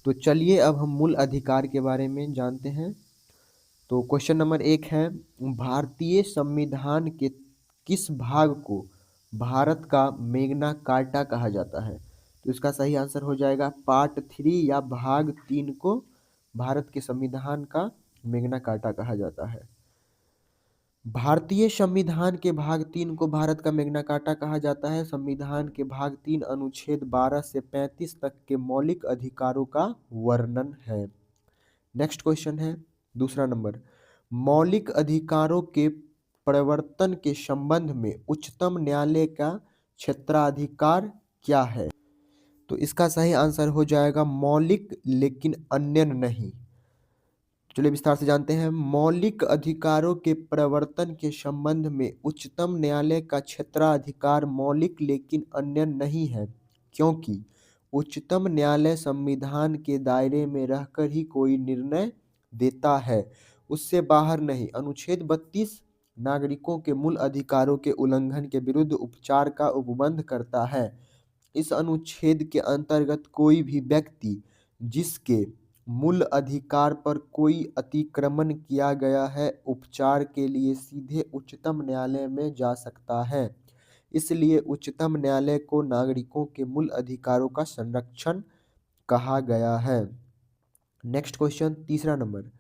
तो चलिए अब हम मूल अधिकार के बारे में जानते हैं। तो क्वेश्चन नंबर 1 है, भारतीय संविधान के किस भाग को भारत का मैग्ना कार्टा कहा जाता है? तो इसका सही आंसर हो जाएगा पार्ट 3 या भाग 3 को भारत के संविधान का मैग्ना कार्टा कहा जाता है। भारतीय संविधान के भाग 3 को भारत का मैग्ना कार्टा कहा जाता है। संविधान के भाग 3 अनुच्छेद 12 से 35 तक के मौलिक अधिकारों का वर्णन है। नेक्स्ट क्वेश्चन है दूसरा नंबर, मौलिक अधिकारों के प्रवर्तन के संबंध में उच्चतम न्यायालय का क्षेत्राधिकार क्या है? तो इसका सही आंसर हो जाएगा मौलिक लेकिन अन्य नहीं। चलिए विस्तार से जानते हैं। मौलिक अधिकारों के प्रवर्तन के संबंध में उच्चतम न्यायालय का क्षेत्राधिकार मौलिक लेकिन अन्य नहीं है, क्योंकि उच्चतम न्यायालय संविधान के दायरे में रहकर ही कोई निर्णय देता है, उससे बाहर नहीं। अनुच्छेद 32 नागरिकों के मूल अधिकारों के उल्लंघन के विरुद्ध उपचार का उपबंध करता है। इस अनुच्छेद के अंतर्गत कोई भी व्यक्ति जिसके मूल अधिकार पर कोई अतिक्रमण किया गया है, उपचार के लिए सीधे उच्चतम न्यायालय में जा सकता है। इसलिए उच्चतम न्यायालय को नागरिकों के मूल अधिकारों का संरक्षण कहा गया है। नेक्स्ट क्वेश्चन तीसरा नंबर,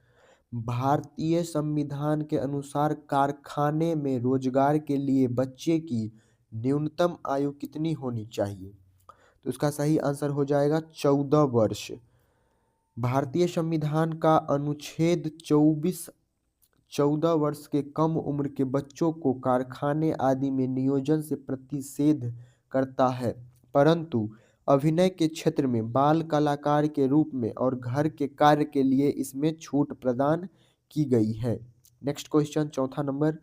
भारतीय संविधान के अनुसार कारखाने में रोजगार के लिए बच्चे की न्यूनतम आयु कितनी होनी चाहिए? तो इसका सही आंसर हो जाएगा 14 वर्ष। भारतीय संविधान का अनुच्छेद 24 14 वर्ष के कम उम्र के बच्चों को कारखाने आदि में नियोजन से प्रतिषेध करता है, परंतु अभिनय के क्षेत्र में बाल कलाकार के रूप में और घर के कार्य के लिए इसमें छूट प्रदान की गई है। नेक्स्ट क्वेश्चन चौथा नंबर,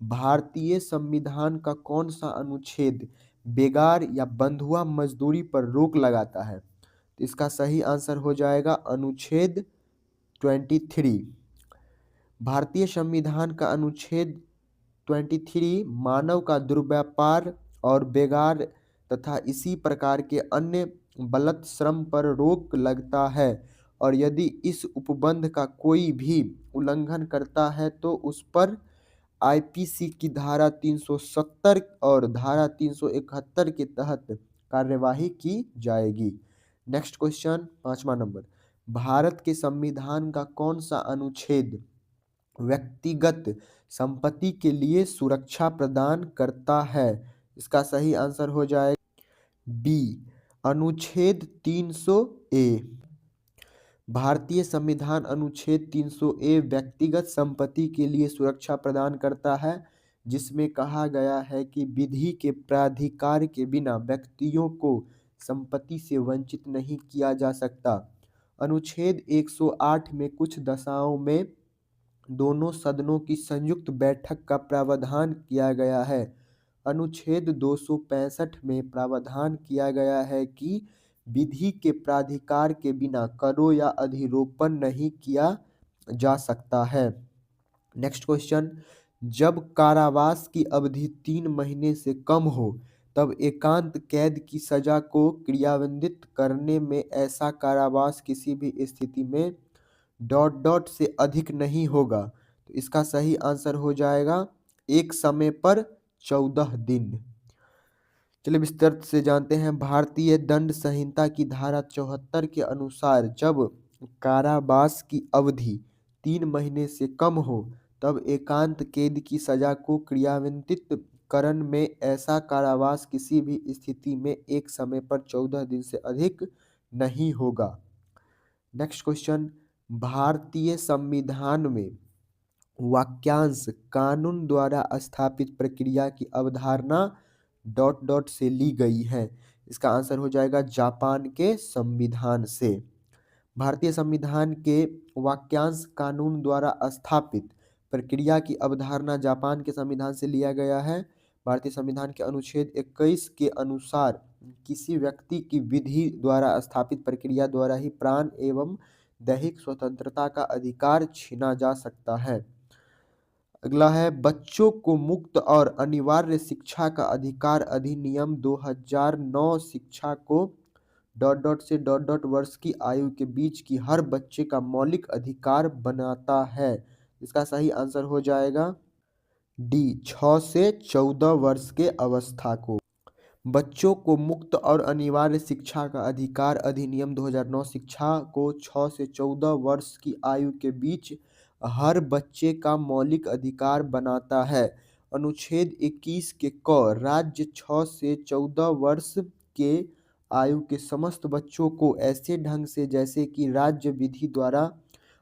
भारतीय संविधान का कौन सा अनुच्छेद बेगार या बंधुआ मजदूरी पर रोक लगाता है? तो इसका सही आंसर हो जाएगा अनुच्छेद 23। भारतीय संविधान का अनुच्छेद 23 मानव का दुर्व्यापार और बेगार तथा इसी प्रकार के अन्य बलत श्रम पर रोक लगता है, और यदि इस उपबंध का कोई भी उल्लंघन करता है तो उस पर आईपीसी की धारा 370 और धारा 371 के तहत कार्यवाही की जाएगी। नेक्स्ट क्वेश्चन पांचवा नंबर, भारत के संविधान का कौन सा अनुच्छेद व्यक्तिगत संपत्ति के लिए सुरक्षा प्रदान करता है? इसका सही आंसर हो जाएगा बी, अनुच्छेद 300 ए। भारतीय संविधान अनुच्छेद 300 ए व्यक्तिगत संपत्ति के लिए सुरक्षा प्रदान करता है, जिसमें कहा गया है कि विधि के प्राधिकार के बिना व्यक्तियों को संपत्ति से वंचित नहीं किया जा सकता। अनुच्छेद 108 में कुछ दशाओं में दोनों सदनों की संयुक्त बैठक का प्रावधान किया गया है। अनुच्छेद 265 में प्रावधान किया गया है कि विधि के प्राधिकार के बिना करो या अधिरोपण नहीं किया जा सकता है। नेक्स्ट क्वेश्चन, जब कारावास की अवधि 3 महीने से कम हो तब एकांत कैद की सजा को क्रियान्वित करने में ऐसा कारावास किसी भी स्थिति में ... से अधिक नहीं होगा। तो इसका सही आंसर हो जाएगा एक समय पर 14 दिन। चलिए विस्तार से जानते हैं। भारतीय दंड संहिता की धारा 74 के अनुसार जब कारावास की अवधि 3 महीने से कम हो तब एकांत कैद की सजा को क्रियान्वित करण में ऐसा कारावास किसी भी स्थिति में एक समय पर 14 दिन से अधिक नहीं होगा। नेक्स्ट क्वेश्चन, भारतीय संविधान में वाक्यांश कानून द्वारा स्थापित प्रक्रिया की अवधारणा ... से ली गई है। इसका आंसर हो जाएगा जापान के संविधान से। भारतीय संविधान के वाक्यांश कानून द्वारा स्थापित प्रक्रिया की अवधारणा जापान के संविधान से लिया गया है। भारतीय संविधान के अनुच्छेद 21 के अनुसार किसी व्यक्ति की विधि द्वारा स्थापित प्रक्रिया द्वारा ही प्राण एवं दैहिक स्वतंत्रता का अधिकार छीना जा सकता है। अगला है, बच्चों को मुक्त और अनिवार्य शिक्षा का अधिकार अधिनियम 2009 शिक्षा को डॉट डॉट से डॉट डॉट वर्ष की आयु के बीच की हर बच्चे का मौलिक अधिकार बनाता है। इसका सही आंसर हो जाएगा डी, 6 से 14 वर्ष के अवस्था को। बच्चों को मुक्त और अनिवार्य शिक्षा का अधिकार अधिनियम 2009 शिक्षा को 6 से 14 वर्ष की आयु के बीच हर बच्चे का मौलिक अधिकार बनाता है। अनुच्छेद 21 के क राज्य 6 से 14 वर्ष के आयु के समस्त बच्चों को ऐसे ढंग से जैसे कि राज्य विधि द्वारा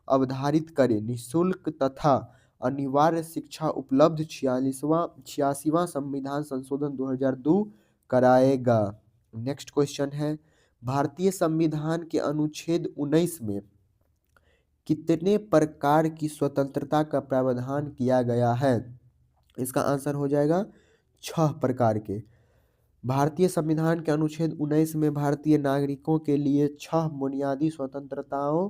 अवधारित करे निःशुल्क तथा अनिवार्य शिक्षा उपलब्ध 86वां संविधान संशोधन 2002 कराएगा। नेक्स्ट क्वेश्चन है, भारतीय संविधान के अनुच्छेद 19 में कितने प्रकार की स्वतंत्रता का प्रावधान किया गया है? इसका आंसर हो जाएगा 6 प्रकार के। भारतीय संविधान के अनुच्छेद 19 में भारतीय नागरिकों के लिए 6 बुनियादी स्वतंत्रताओं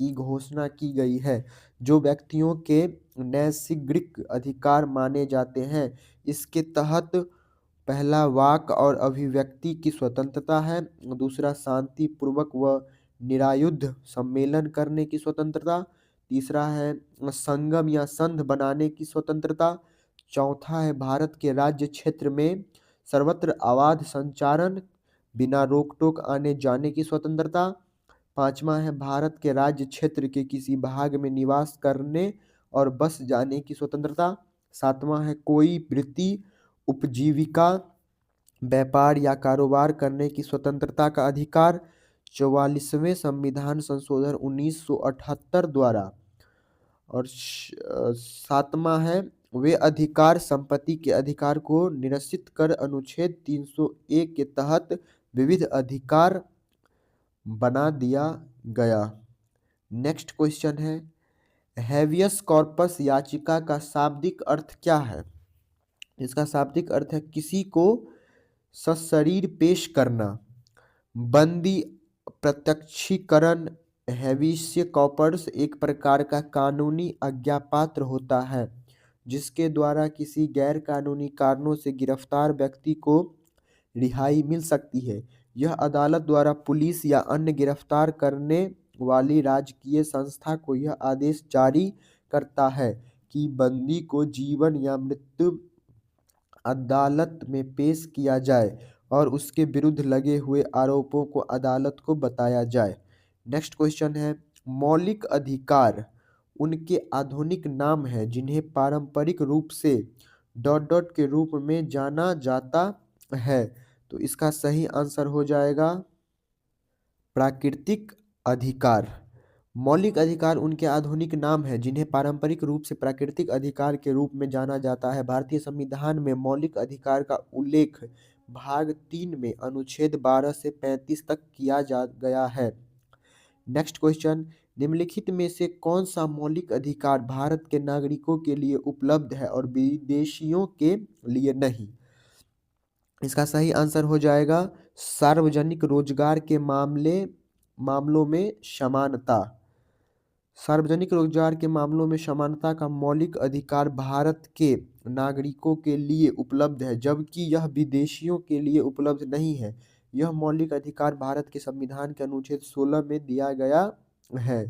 की घोषणा की गई है जो व्यक्तियों के नैसर्गिक अधिकार माने जाते हैं। इसके तहत पहला वाक और अभिव्यक्ति की स्वतंत्रता है, दूसरा शांतिपूर्वक व निरायुध सम्मेलन करने की स्वतंत्रता, तीसरा है संगम या संघ बनाने की स्वतंत्रता, चौथा है भारत के राज्य क्षेत्र में सर्वत्र आवाज संचारण बिना रोक टोक आने जाने की स्वतंत्रता, पांचवा है भारत के राज्य क्षेत्र के किसी भाग में निवास करने और बस जाने की स्वतंत्रता, सातवां है कोई वृत्ति उपजीविका व्यापार या कारोबार करने की स्वतंत्रता का अधिकार 44वें संविधान संशोधन 1978 द्वारा, और सातवां है वे अधिकार संपत्ति के अधिकार को निरसित कर अनुच्छेद 301 के तहत विविध अधिकार बना दिया गया। नेक्स्ट क्वेश्चन है, हैवियस कॉर्पस याचिका का शाब्दिक अर्थ क्या है? इसका शाब्दिक अर्थ है किसी को सशरीर पेश करना। बंदी प्रत्यक्षीकरण हैवियस कॉर्पस एक प्रकार का कानूनी आज्ञापत्र होता है जिसके द्वारा किसी गैर कानूनी कारणों से गिरफ्तार व्यक्ति को रिहाई मिल सकती है। यह अदालत द्वारा पुलिस या अन्य गिरफ्तार करने वाली राजकीय संस्था को यह आदेश जारी करता है कि बंदी को जीवन या मृत्यु अदालत में पेश किया जाए और उसके विरुद्ध लगे हुए आरोपों को अदालत को बताया जाए। नेक्स्ट क्वेश्चन है, मौलिक अधिकार उनके आधुनिक नाम है जिन्हें पारंपरिक रूप से डॉट डॉट के रूप में जाना जाता है। तो इसका सही आंसर हो जाएगा प्राकृतिक अधिकार। मौलिक अधिकार उनके आधुनिक नाम है जिन्हें पारंपरिक रूप से प्राकृतिक अधिकार के रूप में जाना जाता है। भारतीय संविधान में मौलिक अधिकार का उल्लेख भाग 3 में अनुच्छेद 12 से 35 तक किया जा गया है। नेक्स्ट क्वेश्चन, निम्नलिखित में से कौन सा मौलिक अधिकार भारत के नागरिकों के लिए उपलब्ध है और विदेशियों के लिए नहीं? इसका सही आंसर हो जाएगा सार्वजनिक रोजगार के मामलों में समानता। सार्वजनिक रोजगार के मामलों में समानता का मौलिक अधिकार भारत के नागरिकों के लिए उपलब्ध है जबकि यह विदेशियों के लिए उपलब्ध नहीं है। यह मौलिक अधिकार भारत के संविधान के अनुच्छेद 16 में दिया गया है।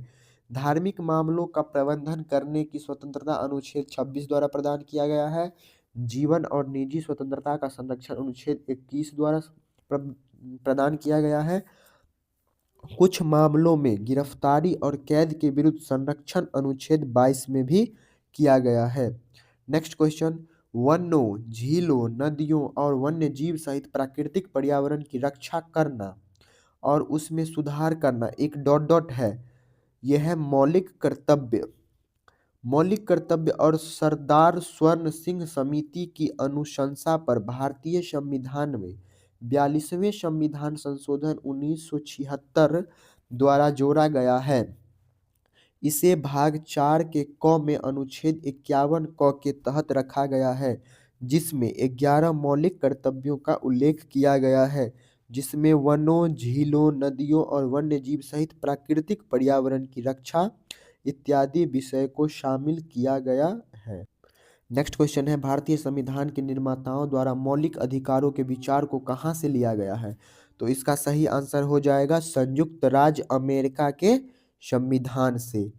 धार्मिक मामलों का प्रबंधन करने की स्वतंत्रता अनुच्छेद 26 द्वारा प्रदान किया गया है। जीवन और निजी स्वतंत्रता का संरक्षण अनुच्छेद 21 द्वारा प्रदान किया गया है। कुछ मामलों में गिरफ्तारी और कैद के विरुद्ध संरक्षण अनुच्छेद 22 में भी किया गया है। नेक्स्ट क्वेश्चन, वनों, झीलों, नदियों और वन्य जीव सहित प्राकृतिक पर्यावरण की रक्षा करना और उसमें सुधार करना एक डॉट डॉट है। यह है मौलिक कर्तव्य। मौलिक कर्तव्य और सरदार स्वर्ण सिंह समिति की अनुशंसा पर भारतीय संविधान में 42वें संविधान संशोधन 1976 द्वारा जोड़ा गया है। इसे भाग 4 के क में अनुच्छेद 51 क के तहत रखा गया है जिसमें 11 मौलिक कर्तव्यों का उल्लेख किया गया है जिसमें वनों, झीलों, नदियों और वन्य जीव सहित प्राकृतिक पर्यावरण की रक्षा इत्यादि विषय को शामिल किया गया है। नेक्स्ट क्वेश्चन है, भारतीय संविधान के निर्माताओं द्वारा मौलिक अधिकारों के विचार को कहाँ से लिया गया है? तो इसका सही आंसर हो जाएगा संयुक्त राज्य अमेरिका के संविधान से।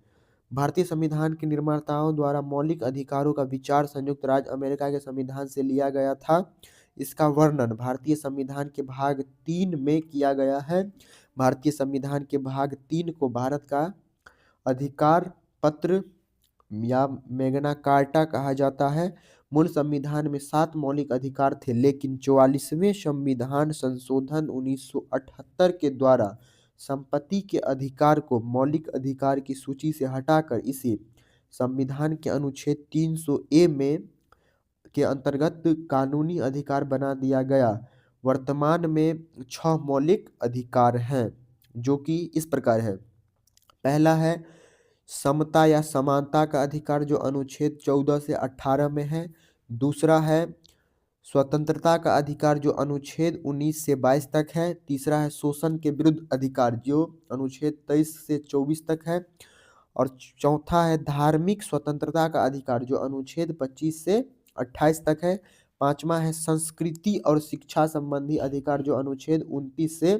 भारतीय संविधान के निर्माताओं द्वारा मौलिक अधिकारों का विचार संयुक्त राज्य अमेरिका के संविधान से लिया गया था। इसका वर्णन भारतीय संविधान के भाग 3 में किया गया है। भारतीय संविधान के भाग 3 को भारत का अधिकार पत्र या मैग्ना कार्टा कहा जाता है। मूल संविधान में 7 मौलिक अधिकार थे, लेकिन 44वें संविधान संशोधन 1978 के द्वारा संपत्ति के अधिकार को मौलिक अधिकार की सूची से हटाकर इसे संविधान के अनुच्छेद 300 में के अंतर्गत कानूनी अधिकार बना दिया गया। वर्तमान में 6 मौलिक अधिकार हैं, जो कि इस प्रकार है। पहला है समता या समानता का अधिकार, जो अनुच्छेद 14 से 18 में है। दूसरा है स्वतंत्रता का अधिकार, जो अनुच्छेद 19 से 22 तक है। तीसरा है शोषण के विरुद्ध अधिकार, जो अनुच्छेद 23 से 24 तक है। और चौथा है धार्मिक स्वतंत्रता का अधिकार, जो अनुच्छेद 25 से 28 तक है। पांचवा है संस्कृति और शिक्षा संबंधी अधिकार, जो अनुच्छेद 29 से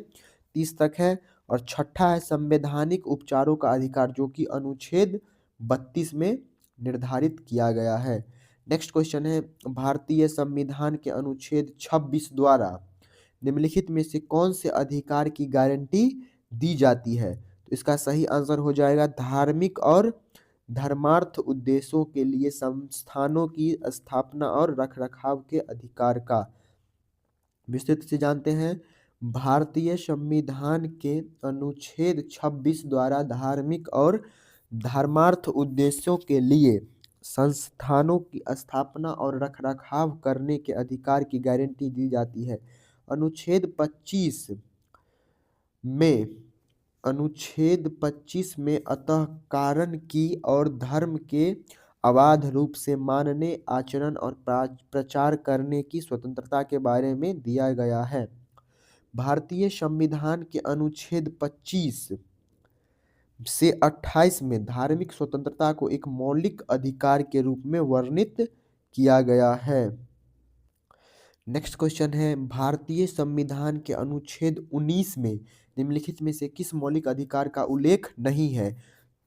30 तक है। और छठा है संवैधानिक उपचारों का अधिकार, जो कि अनुच्छेद 32 में निर्धारित किया गया है। नेक्स्ट क्वेश्चन है भारतीय संविधान के अनुच्छेद 26 द्वारा निम्नलिखित में से कौन से अधिकार की गारंटी दी जाती है? तो इसका सही आंसर हो जाएगा धार्मिक और धर्मार्थ उद्देश्यों के लिए संस्थानों की स्थापना और रखरखाव के अधिकार का। विस्तृत से जानते हैं। भारतीय संविधान के अनुच्छेद 26 द्वारा धार्मिक और धर्मार्थ उद्देश्यों के लिए संस्थानों की स्थापना और रखरखाव करने के अधिकार की गारंटी दी जाती है। अनुच्छेद 25 में अतः कारण की और धर्म के अबाध रूप से मानने, आचरण और प्रचार करने की स्वतंत्रता के बारे में दिया गया है। भारतीय संविधान के अनुच्छेद 25 से 28 में धार्मिक स्वतंत्रता को एक मौलिक अधिकार के रूप में वर्णित किया गया है। नेक्स्ट क्वेश्चन है भारतीय संविधान के अनुच्छेद 19 में निम्नलिखित में से किस मौलिक अधिकार का उल्लेख नहीं है?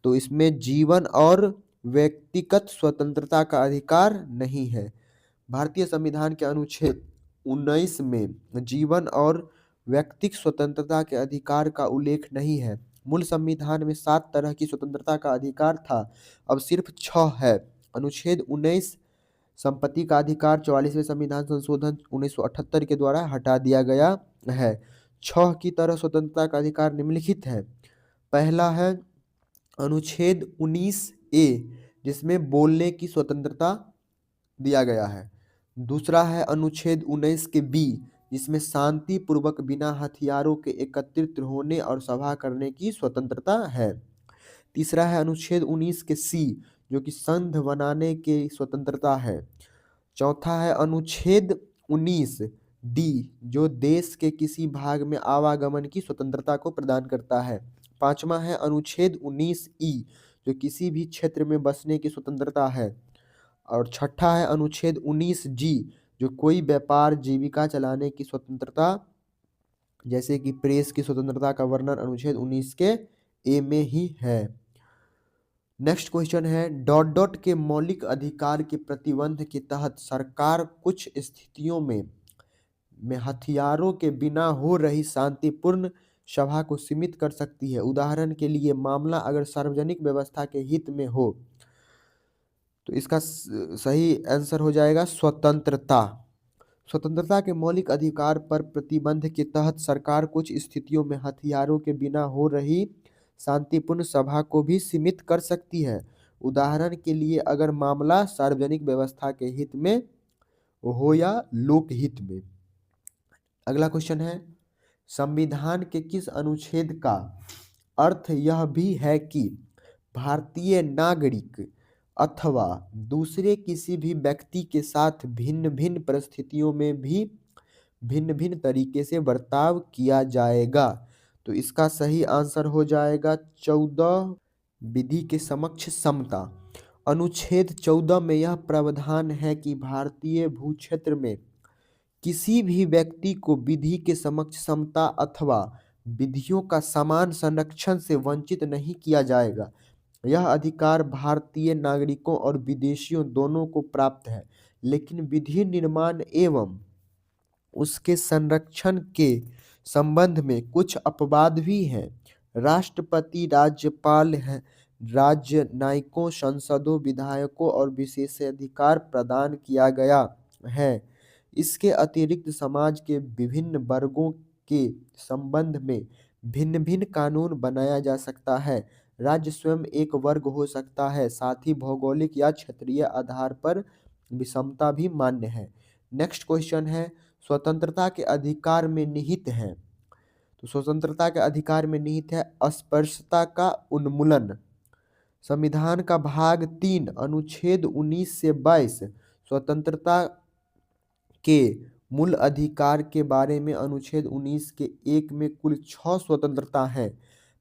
तो इसमें जीवन और व्यक्तिगत स्वतंत्रता का अधिकार नहीं है। भारतीय संविधान के अनुच्छेद 19 में जीवन और व्यक्तिगत स्वतंत्रता के अधिकार का उल्लेख नहीं है। मूल संविधान में 7 तरह की स्वतंत्रता का अधिकार था, अब सिर्फ 6 है। अनुच्छेद 19 संपत्ति का अधिकार 44वें संविधान संशोधन 1978 के द्वारा हटा दिया गया है। 6 की तरह स्वतंत्रता का अधिकार निम्नलिखित है। पहला है अनुच्छेद 19A, जिसमें बोलने की स्वतंत्रता दिया गया है। दूसरा है अनुच्छेद 19 के बी, जिसमें शांति पूर्वक बिना हथियारों के एकत्रित होने और सभा करने की स्वतंत्रता है। तीसरा है अनुच्छेद 19 के सी, जो कि संघ बनाने की स्वतंत्रता है। चौथा है अनुच्छेद 19 डी, जो देश के किसी भाग में आवागमन की स्वतंत्रता को प्रदान करता है। पांचवा है अनुच्छेद 19 ई, जो किसी भी क्षेत्र में बसने की स्वतंत्रता है। और छठा है अनुच्छेद 19 जी, जो कोई व्यापार जीविका चलाने की स्वतंत्रता, जैसे कि प्रेस की स्वतंत्रता का वर्णन अनुच्छेद 19 के ए में ही है। नेक्स्ट क्वेश्चन है डॉट के मौलिक अधिकार के प्रतिबंध के तहत सरकार कुछ स्थितियों में हथियारों के बिना हो रही शांतिपूर्ण सभा को सीमित कर सकती है। उदाहरण के लिए मामला अगर सार्वजनिक व्यवस्था के हित में हो, तो इसका सही आंसर हो जाएगा स्वतंत्रता। स्वतंत्रता के मौलिक अधिकार पर प्रतिबंध के तहत सरकार कुछ स्थितियों में हथियारों के बिना हो रही शांतिपूर्ण सभा को भी सीमित कर सकती है। उदाहरण के लिए अगर मामला सार्वजनिक व्यवस्था के हित में हो या लोकहित में। अगला क्वेश्चन है संविधान के किस अनुच्छेद का अर्थ यह भी है कि भारतीय नागरिक अथवा दूसरे किसी भी व्यक्ति के साथ भिन्न भिन्न परिस्थितियों में भी भिन्न भिन्न तरीके से बर्ताव किया जाएगा? तो इसका सही आंसर हो जाएगा 14 विधि के समक्ष समता। अनुच्छेद 14 में यह प्रावधान है कि भारतीय भू क्षेत्र में किसी भी व्यक्ति को विधि के समक्ष समता अथवा विधियों का समान संरक्षण से वंचित नहीं किया जाएगा। यह अधिकार भारतीय नागरिकों और विदेशियों दोनों को प्राप्त है, लेकिन विधि निर्माण एवं उसके संरक्षण के संबंध में कुछ अपवाद भी हैं। राष्ट्रपति, राज्यपाल है, राज्य नायकों, संसदों, विधायकों और विशेषाधिकार प्रदान किया गया है। इसके अतिरिक्त समाज के विभिन्न वर्गों के संबंध में भिन्न भिन्न कानून बनाया जा सकता है। राज्य स्वयं एक वर्ग हो सकता है, साथ ही भौगोलिक या क्षेत्रीय आधार पर विषमता भी मान्य है। नेक्स्ट क्वेश्चन है, स्वतंत्रता के अधिकार में निहित है। तो स्वतंत्रता के अधिकार में निहित है अस्पृश्यता का उन्मूलन। संविधान का भाग 3 अनुच्छेद 19 से 22 स्वतंत्रता के मूल अधिकार के बारे में अनुच्छेद 19 के 1 में कुल 6 स्वतंत्रता है।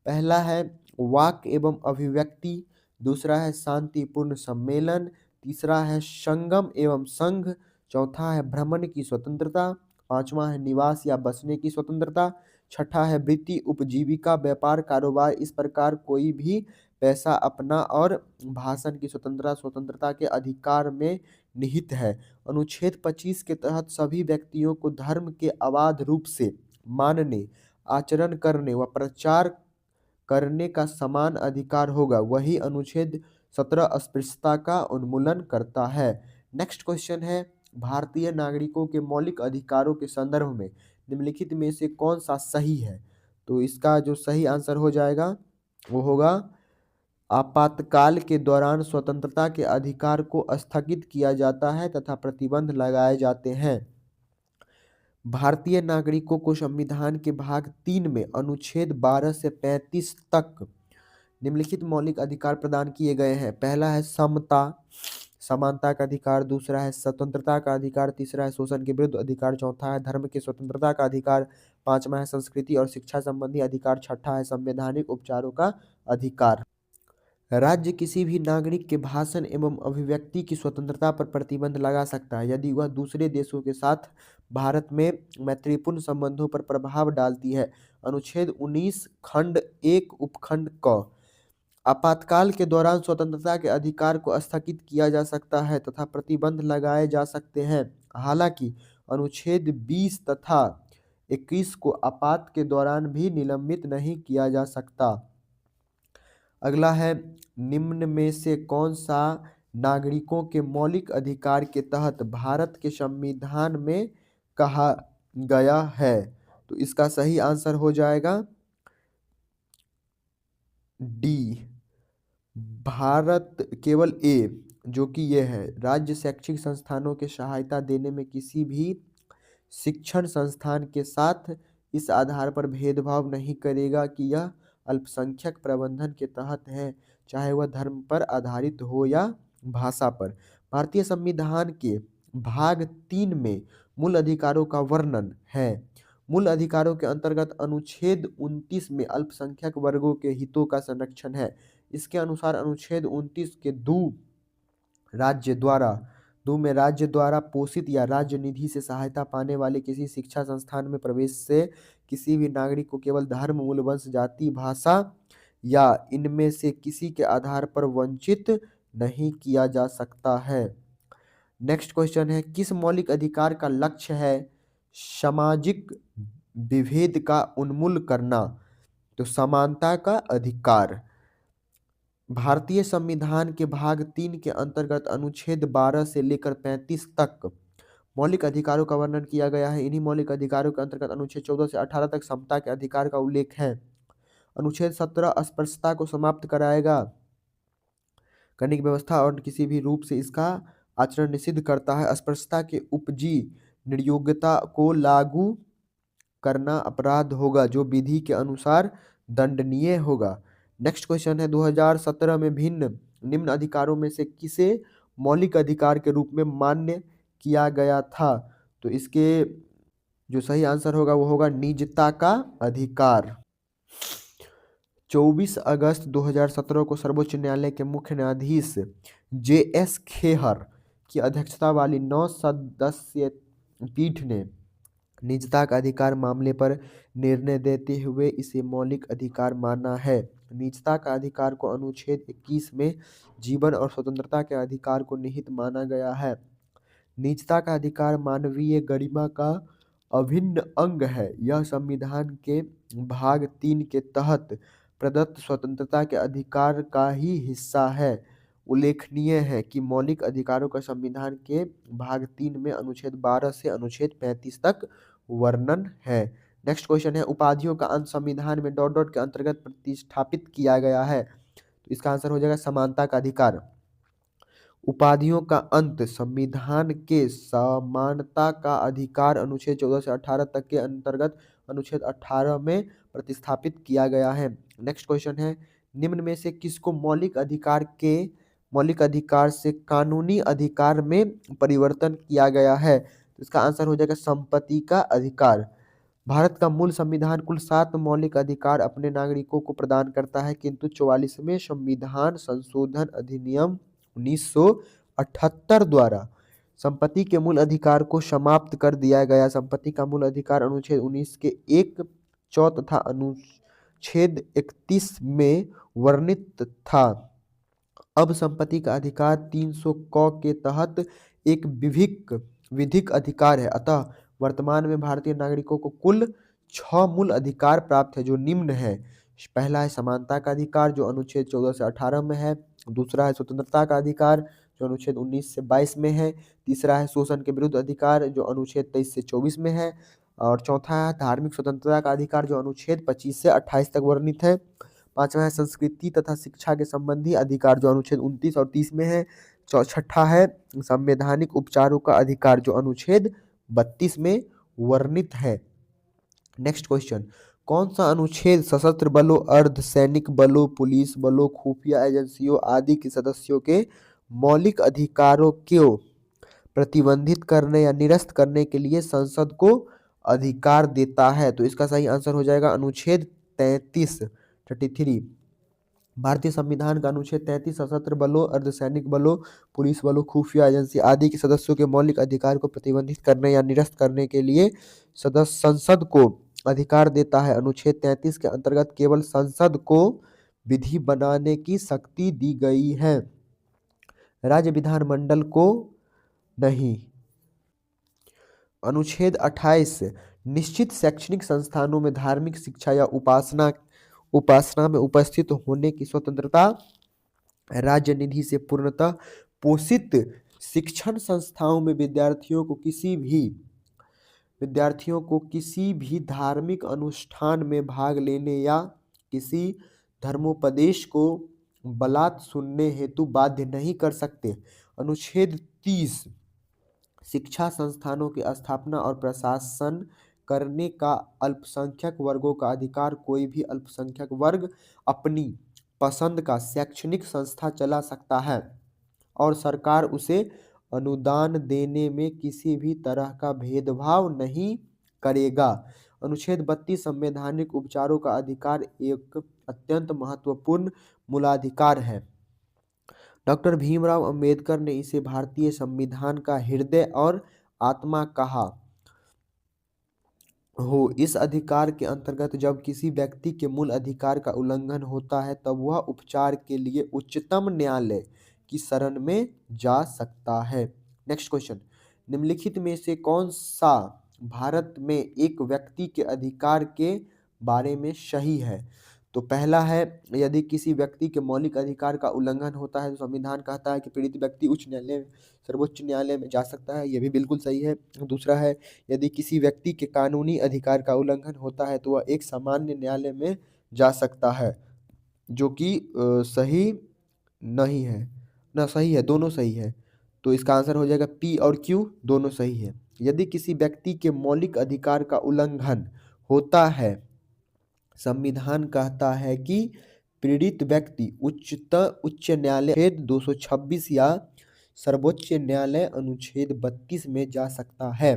पहला है वाक एवं अभिव्यक्ति, दूसरा है शांतिपूर्ण सम्मेलन, तीसरा है संगम एवं संघ, चौथा है भ्रमण की स्वतंत्रता, पांचवा है निवास या बसने की स्वतंत्रता, छठा है वृत्ति, उपजीविका, व्यापार, कारोबार इस प्रकार कोई भी पैसा अपना और भाषण की स्वतंत्रता के अधिकार में निहित है। अनुच्छेद 25 के तहत सभी व्यक्तियों को धर्म के अबाध रूप से मानने, आचरण करने व प्रचार करने का समान अधिकार होगा। वही अनुच्छेद 17 अस्पृश्यता का उन्मूलन करता है। नेक्स्ट क्वेश्चन है, भारतीय नागरिकों के मौलिक अधिकारों के संदर्भ में निम्नलिखित में से कौन सा सही है? तो इसका जो सही आंसर हो जाएगा वो होगा आपातकाल के दौरान स्वतंत्रता के अधिकार को स्थगित किया जाता है तथा प्रतिबंध लगाए जाते हैं। भारतीय नागरिकों को संविधान के भाग 3 में अनुच्छेद 12 से 35 तक निम्नलिखित मौलिक अधिकार प्रदान किए गए हैं। पहला है समता, समानता का अधिकार, दूसरा है स्वतंत्रता का अधिकार, तीसरा है शोषण के विरुद्ध अधिकार, चौथा है धर्म की स्वतंत्रता का अधिकार, पांचवा है संस्कृति और शिक्षा संबंधी अधिकार, छठा है संवैधानिक उपचारों का अधिकार। राज्य किसी भी नागरिक के भाषण एवं अभिव्यक्ति की स्वतंत्रता पर प्रतिबंध लगा सकता है यदि वह दूसरे देशों के साथ भारत में मैत्रीपूर्ण संबंधों पर प्रभाव डालती है। अनुच्छेद 19 खंड 1 उपखंड क आपातकाल के दौरान स्वतंत्रता के अधिकार को स्थगित किया जा सकता है तथा प्रतिबंध लगाए जा सकते हैं। हालांकि अनुच्छेद 20 तथा 21 को आपात के दौरान भी निलंबित नहीं किया जा सकता। अगला है, निम्न में से कौन सा नागरिकों के मौलिक अधिकार के तहत भारत के संविधान में कहा गया है? तो इसका सही आंसर हो जाएगा डी, भारत केवल ए, जो कि ये है, राज्य शैक्षिक संस्थानों के सहायता देने में किसी भी शिक्षण संस्थान के साथ इस आधार पर भेदभाव नहीं करेगा कि यह अल्पसंख्यक प्रबंधन के तहत है, चाहे वह धर्म पर आधारित हो या भाषा पर। भारतीय संविधान के भाग 3 में मूल अधिकारों का वर्णन है। मूल अधिकारों के अंतर्गत अनुच्छेद 29 में अल्पसंख्यक वर्गों के हितों का संरक्षण है। इसके अनुसार अनुच्छेद 29 के 2 में राज्य द्वारा पोषित या राज्य निधि से सहायता पाने वाले किसी शिक्षा संस्थान में प्रवेश से किसी भी नागरिक को केवल धर्म, मूल, वंश, जाति, भाषा या इनमें से किसी के आधार पर वंचित नहीं किया जा सकता है। नेक्स्ट क्वेश्चन है, किस मौलिक अधिकार का लक्ष्य है सामाजिक विभेद का उन्मूलन करना? तो समानता का अधिकार। भारतीय संविधान के भाग 3 के अंतर्गत अनुच्छेद 12 से लेकर 35 तक मौलिक अधिकारों का वर्णन किया गया है। इन्हीं मौलिक अधिकारों के अंतर्गत अनुच्छेद 14 से 18 तक समता के अधिकार का उल्लेख है। अनुच्छेद 17 अस्पृश्यता को समाप्त करने की व्यवस्था और किसी भी रूप से इसका आचरण निषिद्ध करता है। अस्पृश्यता के उपजी निर्योग्यता को लागू करना अपराध होगा जो विधि के अनुसार दंडनीय होगा। नेक्स्ट क्वेश्चन है, 2017 में निम्न अधिकारों में से किसे मौलिक अधिकार के रूप में मान्य किया गया था? तो इसके जो सही आंसर होगा वो होगा निजता का अधिकार। 24 अगस्त 2017 को सर्वोच्च न्यायालय के मुख्य न्यायाधीश JS खेहर की अध्यक्षता वाली 9 सदस्य पीठ ने निजता का अधिकार मामले पर निर्णय देते हुए इसे मौलिक अधिकार माना है। निजता का अधिकार को अनुच्छेद 21 में जीवन और स्वतंत्रता के अधिकार को निहित माना गया है। निजता का अधिकार मानवीय गरिमा का अभिन्न अंग है। यह संविधान के भाग 3 के तहत प्रदत्त स्वतंत्रता के अधिकार का ही हिस्सा है। उल्लेखनीय है कि मौलिक अधिकारों का संविधान के भाग 3 में अनुच्छेद 12 से अनुच्छेद 35 तक वर्णन है। नेक्स्ट क्वेश्चन है, उपाधियों का अंत संविधान में डॉट डॉट के अंतर्गत प्रतिस्थापित किया गया है। तो इसका आंसर हो जाएगा समानता का अधिकार। उपाधियों का अंत संविधान के समानता का अधिकार अनुच्छेद 14 से 18 तक के अंतर्गत अनुच्छेद 18 में प्रतिस्थापित किया गया है। नेक्स्ट क्वेश्चन है, निम्न में से किसको मौलिक अधिकार से कानूनी अधिकार में परिवर्तन किया गया है? तो इसका आंसर हो जाएगा संपत्ति का अधिकार। भारत का मूल संविधान कुल 7 मौलिक अधिकार अपने नागरिकों को प्रदान करता है, किंतु 44वें संविधान संशोधन अधिनियम 1978 द्वारा संपत्ति के मूल अधिकार को समाप्त कर दिया गया। संपत्ति का मूल अधिकार अनुच्छेद 19 के 1 तथा अनुच्छेद 31 में वर्णित था। अब संपत्ति का अधिकार 300 क के तहत एक विधिक अधिकार है। अतः वर्तमान में भारतीय नागरिकों को कुल 6 मूल अधिकार प्राप्त है, जो निम्न है। पहला है समानता का अधिकार, जो अनुच्छेद 14 से 18 में है। दूसरा है स्वतंत्रता का अधिकार, जो अनुच्छेद 19 से 22 में है। तीसरा है शोषण के विरुद्ध अधिकार, जो अनुच्छेद 23 से 24 में है। और चौथा है धार्मिक स्वतंत्रता का अधिकार, जो अनुच्छेद 25 से 28 तक वर्णित है। पांचवा है संस्कृति तथा शिक्षा के संबंधी अधिकार, जो अनुच्छेद 29 और 30 में है। छठा है संवैधानिक उपचारों का अधिकार, जो अनुच्छेद 32 में वर्णित है। नेक्स्ट क्वेश्चन, कौन सा अनुच्छेद सशस्त्र बलों, अर्ध सैनिक बलों, पुलिस बलों, खुफिया एजेंसियों आदि के सदस्यों के मौलिक अधिकारों को प्रतिबंधित करने या निरस्त करने के लिए संसद को अधिकार देता है? तो इसका सही आंसर हो जाएगा अनुच्छेद 33। भारतीय संविधान का अनुच्छेद 33 सशस्त्र बलों, अर्धसैनिक बलों, पुलिस बलों, खुफिया एजेंसी आदि के सदस्यों के मौलिक अधिकार को प्रतिबंधित करने या निरस्त करने के लिए संसद को अधिकार देता है। अनुच्छेद 33 के अंतर्गत केवल संसद को विधि बनाने की शक्ति दी गई है, राज्य विधानमंडल को नहीं। अनुच्छेद 28 निश्चित शैक्षणिक संस्थानों में धार्मिक शिक्षा या उपासना में उपस्थित होने की स्वतंत्रता राज्य निधि से पूर्णतः पोषित शिक्षण संस्थाओं में विद्यार्थियों को किसी भी धार्मिक अनुष्ठान में भाग लेने या किसी धर्मोपदेश को बलात् सुनने हेतु बाध्य नहीं कर सकते। अनुच्छेद 30 शिक्षा संस्थानों की स्थापना और प्रशासन करने का अल्पसंख्यक वर्गों का अधिकार। कोई भी अल्पसंख्यक वर्ग अपनी पसंद का शैक्षणिक संस्था चला सकता है और सरकार उसे अनुदान देने में किसी भी तरह का भेदभाव नहीं करेगा। अनुच्छेद 32 संवैधानिक उपचारों का अधिकार एक अत्यंत महत्वपूर्ण मूलाधिकार है। डॉक्टर भीमराव अंबेडकर ने इसे भारतीय संविधान का हृदय और आत्मा कहा हो। इस अधिकार के अंतर्गत जब किसी व्यक्ति के मूल अधिकार का उल्लंघन होता है, तब वह उपचार के लिए उच्चतम न्यायालय की शरण में जा सकता है। नेक्स्ट क्वेश्चन, निम्नलिखित में से कौन सा भारत में एक व्यक्ति के अधिकार के बारे में सही है? तो पहला है, यदि किसी व्यक्ति के मौलिक अधिकार का उल्लंघन होता है तो संविधान कहता है कि पीड़ित व्यक्ति सर्वोच्च न्यायालय में जा सकता है। यह भी बिल्कुल सही है। दूसरा है, यदि किसी व्यक्ति के कानूनी अधिकार का उल्लंघन होता है तो वह एक सामान्य न्यायालय में जा सकता है, जो कि सही नहीं है ना, सही है, दोनों सही है। तो इसका आंसर हो जाएगा पी और क्यू, दोनों सही है। यदि किसी व्यक्ति के मौलिक अधिकार का उल्लंघन होता है, संविधान कहता है कि पीड़ित व्यक्ति उच्च न्यायालय 226 या सर्वोच्च न्यायालय अनुच्छेद 32 में जा सकता है।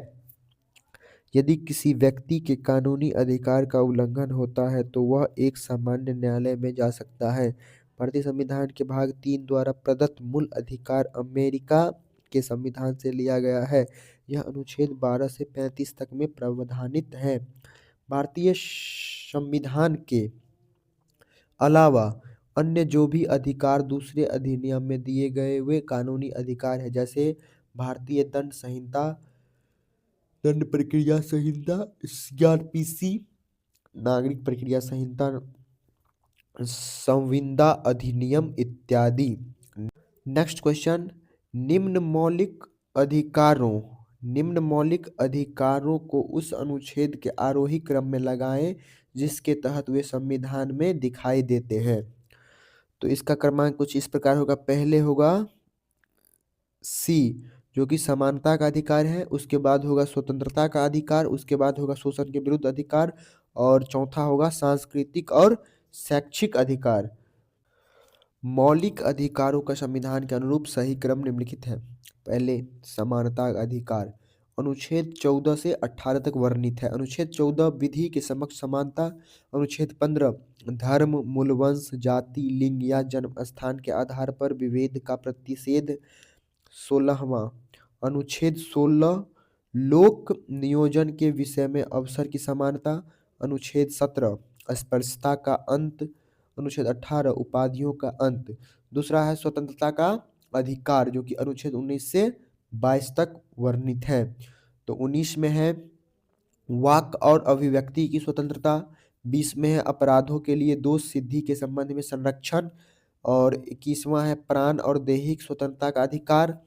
यदि किसी व्यक्ति के कानूनी अधिकार का उल्लंघन होता है तो वह एक सामान्य न्यायालय में जा सकता है। भारतीय संविधान के भाग 3 द्वारा प्रदत्त मूल अधिकार अमेरिका के संविधान से लिया गया है। यह अनुच्छेद 12 से 35 तक में प्रावधानित है। भारतीय संविधान के अलावा अन्य जो भी अधिकार दूसरे अधिनियम में दिए गए वे कानूनी अधिकार है, जैसे भारतीय दंड संहिता, दंड प्रक्रिया संहिता, सीआरपीसी, नागरिक प्रक्रिया संहिता, संविदा अधिनियम इत्यादि। नेक्स्ट क्वेश्चन, निम्न मौलिक अधिकारों निम्न मौलिक अधिकारों को उस अनुच्छेद के आरोही क्रम में लगाएं जिसके तहत वे संविधान में दिखाई देते हैं। तो इसका क्रमांक कुछ इस प्रकार होगा। पहले होगा सी, जो कि समानता का अधिकार है। उसके बाद होगा स्वतंत्रता का अधिकार। उसके बाद होगा शोषण के विरुद्ध अधिकार। और चौथा होगा सांस्कृतिक और शैक्षिक अधिकार। मौलिक अधिकारों का संविधान के अनुरूप सही क्रम निम्नलिखित है। पहले समानता का अधिकार अनुच्छेद 14 से 18 तक वर्णित है। अनुच्छेद 14 विधि के समक्ष समानता। अनुच्छेद 15 धर्म, मूल वंश, जाति, लिंग या जन्म स्थान के आधार पर विभेद का प्रतिषेध। 16वां अनुच्छेद 16 लोक नियोजन के विषय में अवसर की समानता। अनुच्छेद 17 अस्पृश्यता का अंत। अनुच्छेद 18 उपाधियों का अंत। दूसरा है स्वतंत्रता का अधिकार, जो कि अनुच्छेद 19 से 22 तक वर्णित है। तो 19 में है वाक और अभिव्यक्ति की स्वतंत्रता। 20 में है अपराधों के लिए दोष सिद्धि के संबंध में संरक्षण। और 21वां है प्राण और दैहिक स्वतंत्रता का अधिकार।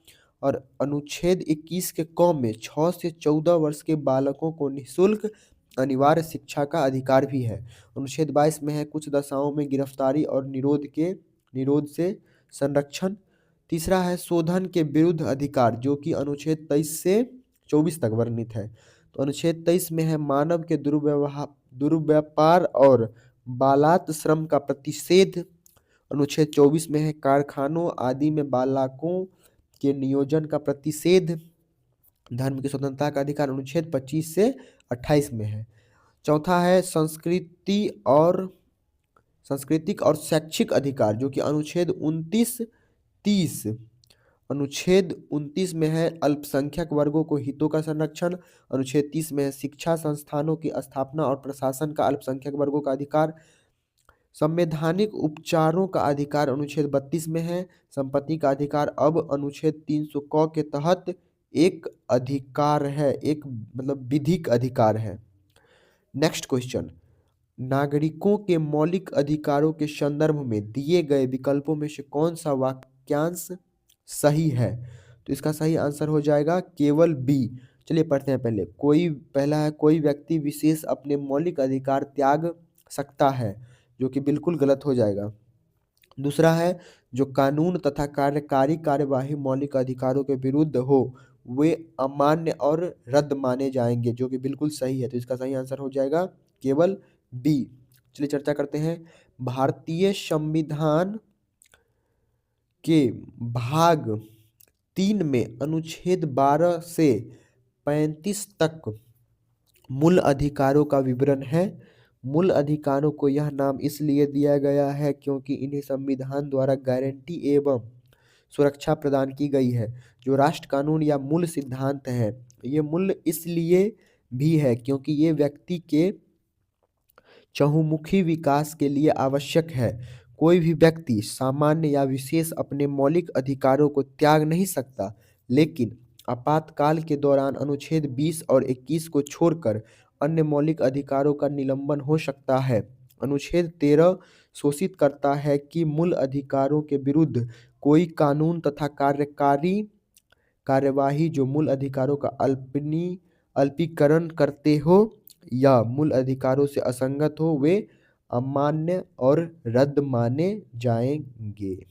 और अनुच्छेद 21 के क में 6 से 14 वर्ष के बालकों को निःशुल्क अनिवार्य शिक्षा का अधिकार भी है। अनुच्छेद 22 में है कुछ दशाओं में गिरफ्तारी और निरोध से संरक्षण। तीसरा है शोधन के विरुद्ध अधिकार, जो कि अनुच्छेद 23 से 24 तक वर्णित है। तो अनुच्छेद 23 में है मानव के दुर्व्यापार और बालात श्रम का प्रतिषेध। अनुच्छेद 24 में है कारखानों आदि में बालकों के नियोजन का प्रतिषेध। धर्म की स्वतंत्रता का अधिकार अनुच्छेद 25 से 28 में है। चौथा है सांस्कृतिक और शैक्षिक अधिकार, जो कि अनुच्छेद 29-30। अनुच्छेद 29 में है अल्पसंख्यक वर्गों को हितों का संरक्षण। अनुच्छेद 30 में है शिक्षा संस्थानों की स्थापना और प्रशासन का अल्पसंख्यक वर्गों का अधिकार। संवैधानिक उपचारों का अधिकार अनुच्छेद 32 में है। संपत्ति का अधिकार अब अनुच्छेद 300 क के तहत एक अधिकार है, एक मतलब विधिक अधिकार है। नेक्स्ट क्वेश्चन, नागरिकों के मौलिक अधिकारों के संदर्भ में दिए गए विकल्पों में से कौन सा वाक्यांश सही है? तो इसका सही आंसर हो जाएगा केवल बी। चलिए पढ़ते हैं पहले। पहला है कोई व्यक्ति विशेष अपने मौलिक अधिकार त्याग सकता है, जो कि बिल्कुल गलत हो जाएगा। दूसरा है जो कानून तथा कार्यकारी कार्यवाही मौलिक अधिकारों के विरुद्ध हो वे अमान्य और रद्द माने जाएंगे, जो कि बिल्कुल सही है। तो इसका सही आंसर हो जाएगा केवल बी। चलिए चर्चा करते हैं। भारतीय संविधान के भाग 3 में अनुच्छेद 12 से 35 तक मूल अधिकारों का विवरण है। मूल अधिकारों को यह नाम इसलिए दिया गया है क्योंकि इन्हें संविधान द्वारा गारंटी एवं सुरक्षा प्रदान की गई है, जो राष्ट्र कानून या मूल सिद्धांत है। ये मूल इसलिए भी है क्योंकि ये व्यक्ति के चहुमुखी विकास के लिए आवश्यक है। कोई भी व्यक्ति सामान्य या विशेष अपने मौलिक अधिकारों को त्याग नहीं सकता, लेकिन आपातकाल के दौरान अनुच्छेद 20 और 21 को छोड़कर अन्य मौलिक अधिकारों का निलंबन हो सकता है। अनुच्छेद 13 घोषित करता है कि मूल अधिकारों के विरुद्ध कोई कानून तथा कार्यकारी कार्यवाही जो मूल अधिकारों का अल्पीकरण करते हो या मूल अधिकारों से असंगत हो वे अमान्य और रद्द माने जाएंगे।